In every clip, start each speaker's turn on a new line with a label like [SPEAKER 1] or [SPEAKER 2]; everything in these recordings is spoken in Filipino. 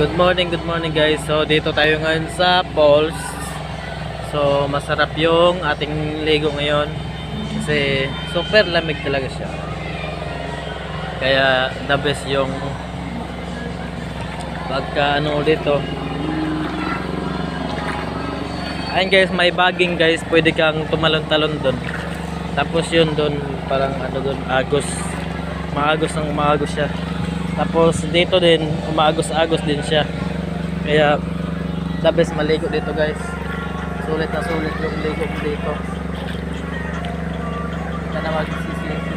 [SPEAKER 1] Good morning guys. So dito tayo ngayon sa falls. So masarap yung ating ligo ngayon kasi super lamig talaga siya. Kaya the best yung pagka ano dito. Ayun guys, may baging guys, pwede kang tumalon-talon doon. Tapos yun doon parang ano doon, agos. Maagos siya. Tapos dito din umagos-agos din siya. Kaya the best maligo dito guys. Sulit na sulit yung ligo dito. Hindi na magsisilisi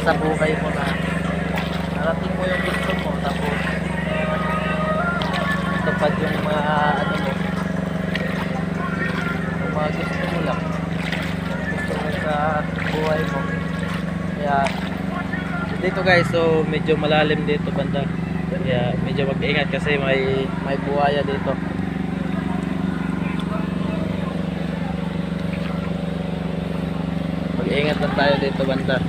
[SPEAKER 1] sa buhay mo na narating mo yung gusto mo. Tapos tupad yung mga ano mo, yung mga gusto mo lang, gusto mo sa buhay mo. Kaya dito guys, so medyo malalim dito banda. Kaya medyo mag-ingat kasi may buhaya dito. Mag-ingat lang tayo dito banda.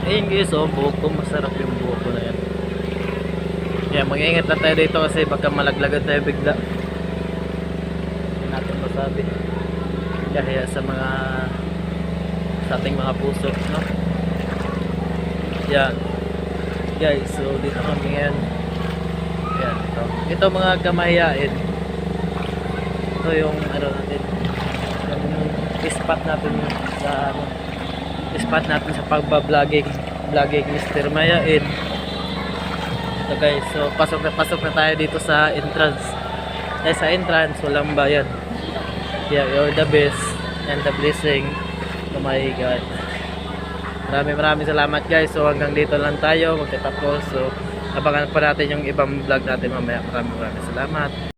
[SPEAKER 1] Ayun guys, oh, buhok ko, masarap yung buhok ko na yan. Kaya mag-ingat lang tayo dito kasi baka malaglagan tayo bigla. Hindi natin masabi. Kaya sa ating mga puso, no? Yan guys, so dito kami ngayon. Yan, ito mga kamahiyain. Ito yung ano natin, yung spot natin sa sa pagba-vlogging Mr. Mayain. So guys, so pasok na tayo dito sa entrance. Sa entrance walang bayad. Yeah, you're the best and the blessing. Oh my God. Maraming salamat guys. So hanggang dito lang tayo magtatapos. So abangan pa natin yung ibang vlog natin mamaya. Maraming salamat.